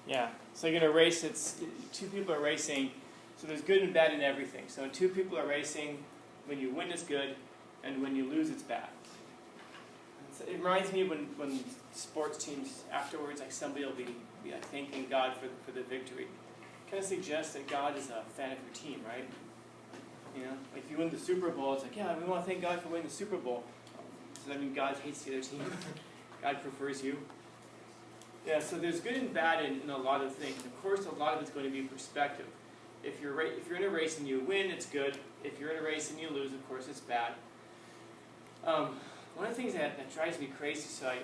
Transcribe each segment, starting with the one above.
Yeah. So you're going to race, two people are racing, so there's good and bad in everything. So when two people are racing, when you win it's good, and when you lose it's bad. So it reminds me when sports teams afterwards, like somebody will be like, thanking God for the victory. It kind of suggests that God is a fan of your team, right? You know, like if you win the Super Bowl, it's like, yeah, we want to thank God for winning the Super Bowl. Does that mean God hates the other team? God prefers you? Yeah, so there's good and bad in a lot of things. Of course, a lot of it's going to be perspective. If you're in a race and you win, it's good. If you're in a race and you lose, of course, it's bad. One of the things that drives me crazy, so I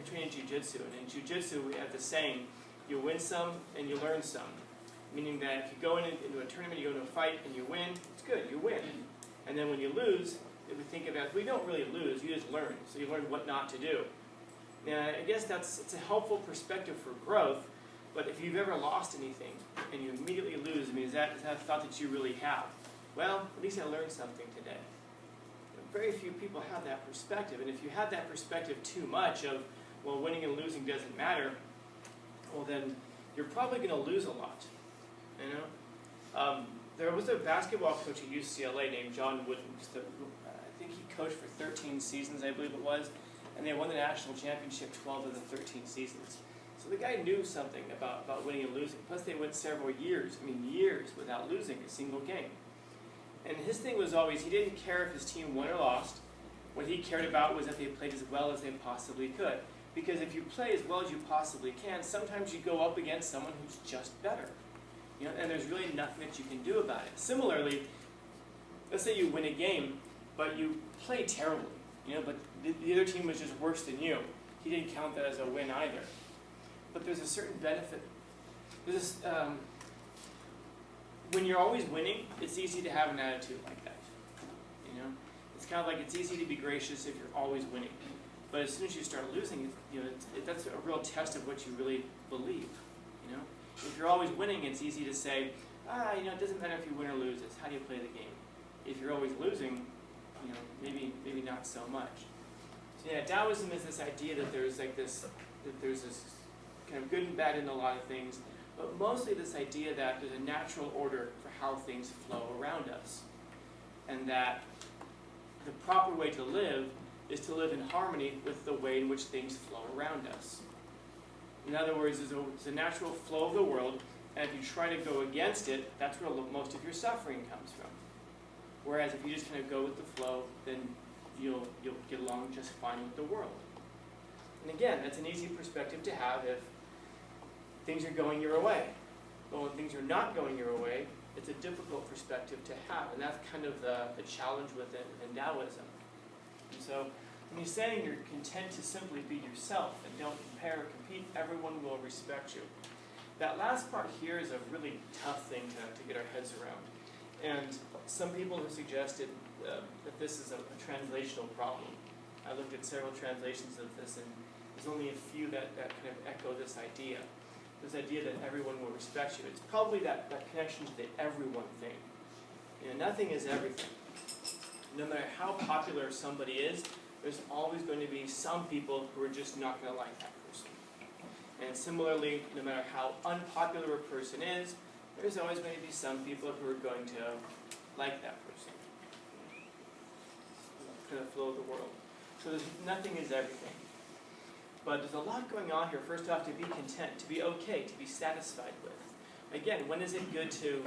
train in jiu-jitsu, and in jiu-jitsu we have the saying, you win some and you learn some. Meaning that if you go into a tournament, you go into a fight and you win, it's good, you win. And then when you lose, if we think about it, we don't really lose, you just learn. So you learn what not to do. Now, I guess it's a helpful perspective for growth, but if you've ever lost anything and you immediately lose, I mean, is that a thought that you really have? Well, at least I learned something today. Very few people have that perspective, and if you have that perspective too much of, well, winning and losing doesn't matter, well then you're probably going to lose a lot. You know, there was a basketball coach at UCLA named John Wooden. I think he coached for 13 seasons, I believe it was, and they won the national championship 12 of the 13 seasons. So the guy knew something about winning and losing. Plus, they went several years, years without losing a single game. And his thing was always, he didn't care if his team won or lost. What he cared about was that they played as well as they possibly could. Because if you play as well as you possibly can, sometimes you go up against someone who's just better. You know, and there's really nothing that you can do about it. Similarly, let's say you win a game, but you play terribly. You know, but the other team was just worse than you. He didn't count that as a win either. But there's a certain benefit. There's this, when you're always winning, it's easy to have an attitude like that. You know, it's kind of like it's easy to be gracious if you're always winning, but as soon as you start losing, that's a real test of what you really believe. You know, if you're always winning, it's easy to say, it doesn't matter if you win or lose. It's how do you play the game. If you're always losing, maybe not so much. So yeah, Taoism is this idea that there's this kind of good and bad in a lot of things. But mostly this idea that there's a natural order for how things flow around us. And that the proper way to live is to live in harmony with the way in which things flow around us. In other words, there's a natural flow of the world, and if you try to go against it, that's where most of your suffering comes from. Whereas if you just kind of go with the flow, then you'll get along just fine with the world. And again, that's an easy perspective to have if things are going your way. But when things are not going your way, it's a difficult perspective to have. And that's kind of the challenge within Taoism. And so when you're saying you're content to simply be yourself and don't compare or compete, everyone will respect you. That last part here is a really tough thing to get our heads around. And some people have suggested that this is a translational problem. I looked at several translations of this, and there's only a few that kind of echo this idea. This idea that everyone will respect you. It's probably that connection to the everyone thing. You know, nothing is everything. No matter how popular somebody is, there's always going to be some people who are just not going to like that person. And similarly, no matter how unpopular a person is, there's always going to be some people who are going to like that person. Kind of flow of the world. So nothing is everything. But there's a lot going on here. First off, to be content, to be okay, to be satisfied with. Again, when is it good to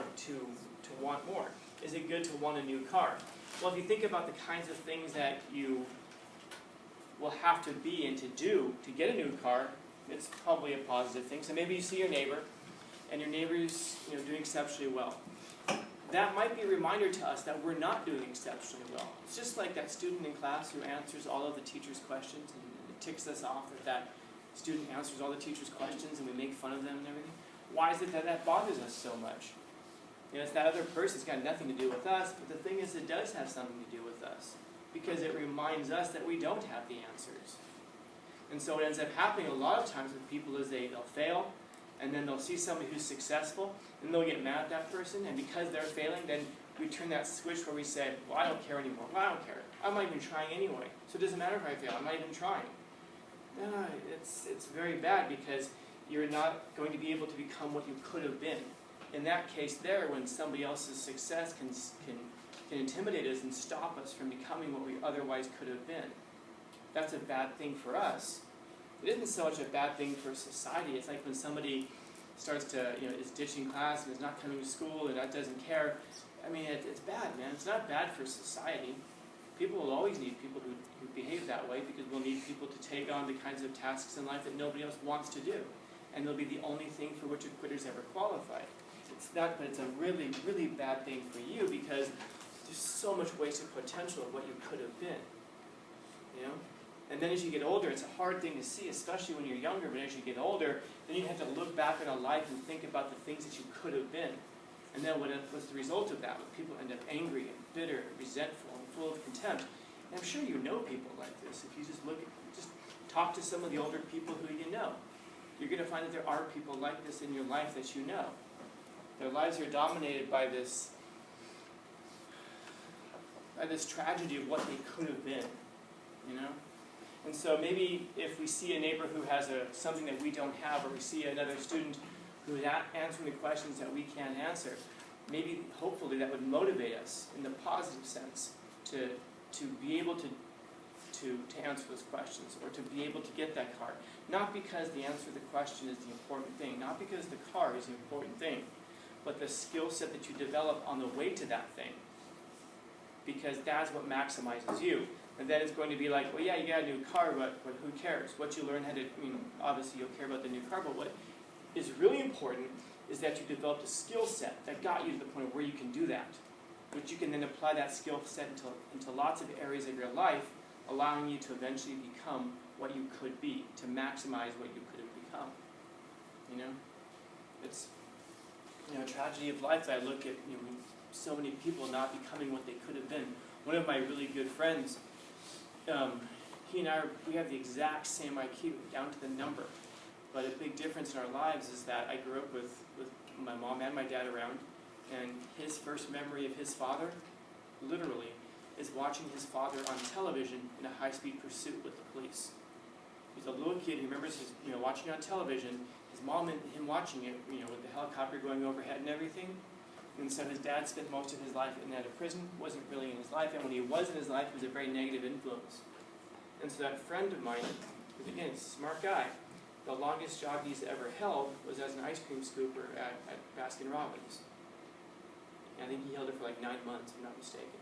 want more? Is it good to want a new car? Well, if you think about the kinds of things that you will have to be and to do to get a new car, it's probably a positive thing. So maybe you see your neighbor, and your neighbor's doing exceptionally well. That might be a reminder to us that we're not doing exceptionally well. It's just like that student in class who answers all of the teacher's questions, and it ticks us off that student answers all the teacher's questions and we make fun of them and everything. Why is it that bothers us so much? It's that other person's got nothing to do with us, but the thing is it does have something to do with us, because it reminds us that we don't have the answers. And so what ends up happening a lot of times with people is they'll fail, and then they'll see somebody who's successful, and they'll get mad at that person, and because they're failing, then we turn that switch where we say, well, I don't care anymore. Well, I don't care. I'm not even trying anyway. So it doesn't matter if I fail. I'm not even trying. No, it's very bad, because you're not going to be able to become what you could have been. In that case there, when somebody else's success can intimidate us and stop us from becoming what we otherwise could have been, that's a bad thing for us. It isn't so much a bad thing for society. It's like when somebody starts to, is ditching class and is not coming to school and doesn't care. I mean, it's bad, man. It's not bad for society. People will always need people who behave that way, because we'll need people to take on the kinds of tasks in life that nobody else wants to do. And they'll be the only thing for which a quitter's ever qualified. It's not, but it's a really, really bad thing for you, because there's so much wasted potential of what you could have been. And then as you get older, it's a hard thing to see, especially when you're younger, but as you get older, then you have to look back on a life and think about the things that you could have been. And then what's the result of that? When people end up angry and bitter and resentful and full of contempt. And I'm sure you know people like this. If you just talk to some of the older people who you know, you're going to find that there are people like this in your life that you know. Their lives are dominated by this tragedy of what they could have been, And so maybe if we see a neighbor who has something that we don't have, or we see another student who is answering the questions that we can't answer, maybe, hopefully, that would motivate us in the positive sense to be able to answer those questions, or to be able to get that car. Not because the answer to the question is the important thing, not because the car is the important thing, but the skill set that you develop on the way to that thing. Because that's what maximizes you. And then it's going to be like, well, yeah, you got a new car, but who cares? What you learn how to, obviously you'll care about the new car, but what is really important is that you developed a skill set that got you to the point where you can do that, which you can then apply that skill set into lots of areas of your life, allowing you to eventually become what you could be, to maximize what you could have become. It's a tragedy of life that I look at, so many people not becoming what they could have been. One of my really good friends, he and I, we have the exact same IQ, down to the number. But a big difference in our lives is that I grew up with my mom and my dad around, and his first memory of his father, literally, is watching his father on television in a high-speed pursuit with the police. He's a little kid who remembers his, watching it on television, his mom and him watching it, with the helicopter going overhead and everything. And so his dad spent most of his life in and out of prison, wasn't really in his life, and when he was in his life, it was a very negative influence. And so that friend of mine, who's again, a smart guy, the longest job he's ever held was as an ice cream scooper at Baskin-Robbins. And I think he held it for like 9 months, if I'm not mistaken.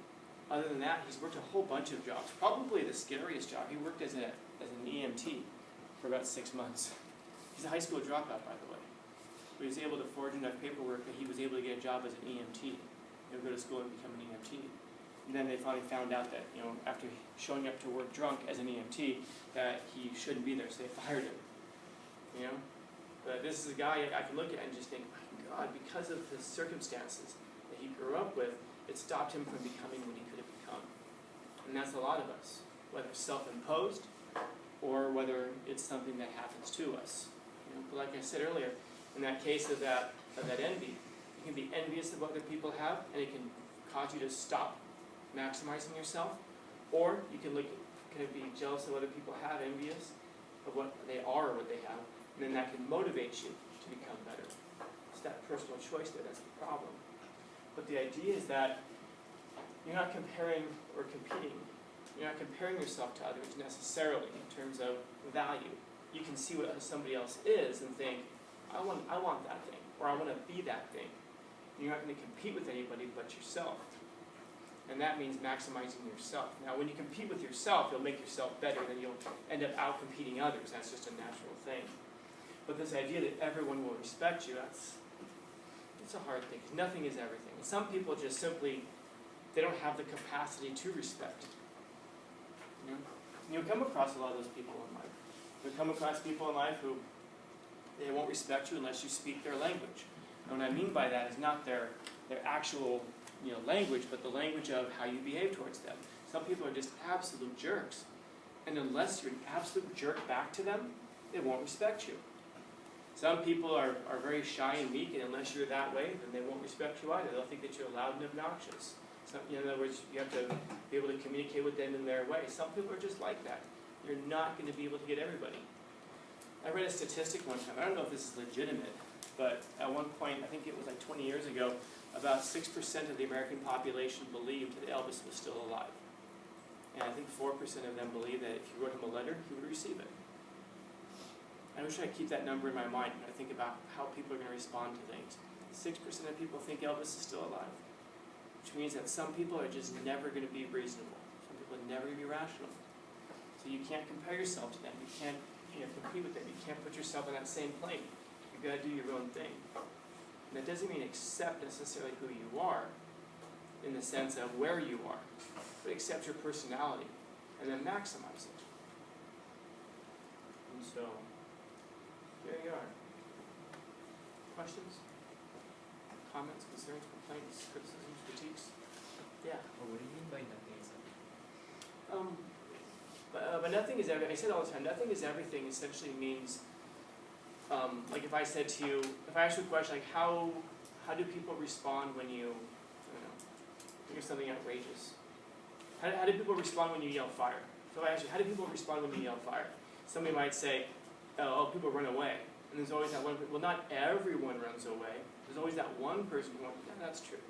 Other than that, he's worked a whole bunch of jobs. Probably the scariest job. He worked as an EMT for about 6 months. He's a high school dropout, by the way. But he was able to forge enough paperwork that he was able to get a job as an EMT. He would go to school and become an EMT. And then they finally found out that, after showing up to work drunk as an EMT, that he shouldn't be there, so they fired him. But this is a guy I can look at and just think, my God, because of the circumstances that he grew up with, it stopped him from becoming what he could have become. And that's a lot of us, whether self-imposed or whether it's something that happens to us. But like I said earlier, in that case of that envy, you can be envious of what other people have, and it can cause you to stop maximizing yourself, or you can be jealous of what other people have, envious of what they are or what they have, and then that can motivate you to become better. It's that personal choice there, that's the problem. But the idea is that you're not comparing or competing. You're not comparing yourself to others necessarily in terms of value. You can see what somebody else is and think, I want that thing, or I want to be that thing. And you're not going to compete with anybody but yourself. And that means maximizing yourself. Now, when you compete with yourself, you'll make yourself better, then you'll end up out-competing others. That's just a natural thing. But this idea that everyone will respect you, it's a hard thing, because nothing is everything. And some people just simply, they don't have the capacity to respect. And you'll come across a lot of those people in life. You'll come across people in life who, they won't respect you unless you speak their language. And what I mean by that is not their actual language, but the language of how you behave towards them. Some people are just absolute jerks. And unless you're an absolute jerk back to them, they won't respect you. Some people are very shy and meek, and unless you're that way, then they won't respect you either. They'll think that you're loud and obnoxious. In other words, you have to be able to communicate with them in their way. Some people are just like that. You're not going to be able to get everybody. I read a statistic one time, I don't know if this is legitimate, but at one point, I think it was like 20 years ago, about 6% of the American population believed that Elvis was still alive. And I think 4% of them believed that if you wrote him a letter, he would receive it. I wish I could keep that number in my mind when I think about how people are going to respond to things. 6% of people think Elvis is still alive, which means that some people are just never going to be reasonable. Some people are never going to be rational. So you can't compare yourself to them. You can't compete with them. You can't put yourself on that same plane. You've got to do your own thing. And that doesn't mean accept necessarily who you are in the sense of where you are, but accept your personality and then maximize it. And so, here you are. Questions? Comments, concerns, complaints, criticisms, critiques? Yeah? Well, what do you mean by nothing is everything? But nothing is everything. I say it all the time. Nothing is everything essentially means, like if I said to you, if I asked you a question like how do people respond when you, I don't know, think of something outrageous. How do people respond when you yell fire? So if I ask you, how do people respond when you yell fire? Somebody might say, oh, people run away. And there's always that one, well, not everyone runs away. There's always that one person who wants, yeah, that's true.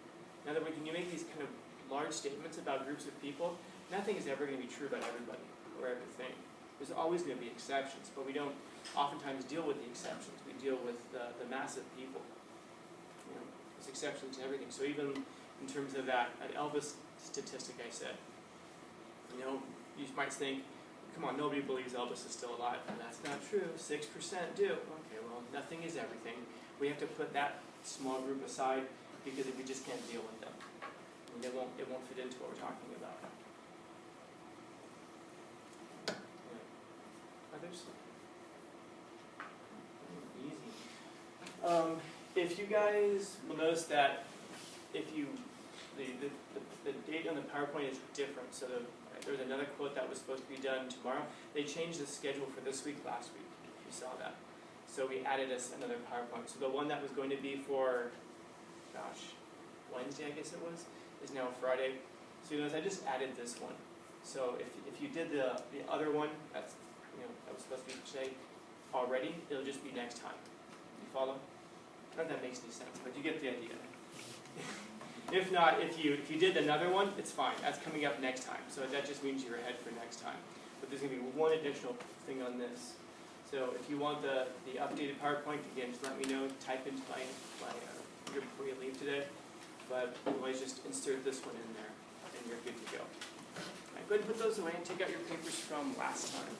In other words, when you make these kind of large statements about groups of people, nothing is ever going to be true about everybody or everything. There's always going to be exceptions, but we don't oftentimes deal with the exceptions. We deal with the massive people. You know, there's exceptions to everything. So even in terms of that Elvis statistic I said, you know, you might think, come on, nobody believes Elvis is still alive. And that's not true. 6% do. Okay, well, nothing is everything. We have to put that small group aside because we just can't deal with them. I mean, it won't fit into what we're talking about. Others? Easy. If you guys will notice that if you, the date on the PowerPoint is different. So there was another quote that was supposed to be done tomorrow. They changed the schedule for this week last week. You saw that. So we added another PowerPoint. So the one that was going to be for, gosh, Wednesday I guess it was, is now Friday. So you notice I just added this one. So if you did the other one, that was supposed to be today already, it'll just be next time. You follow? I don't know if that makes any sense, but you get the idea. If not, if you did another one, it's fine. That's coming up next time. So that just means you're ahead for next time. But there's going to be one additional thing on this. So if you want the updated PowerPoint, again, just let me know. Type into my computer before you leave today. But otherwise, just insert this one in there, and you're good to go. All right, go ahead and put those away and take out your papers from last time.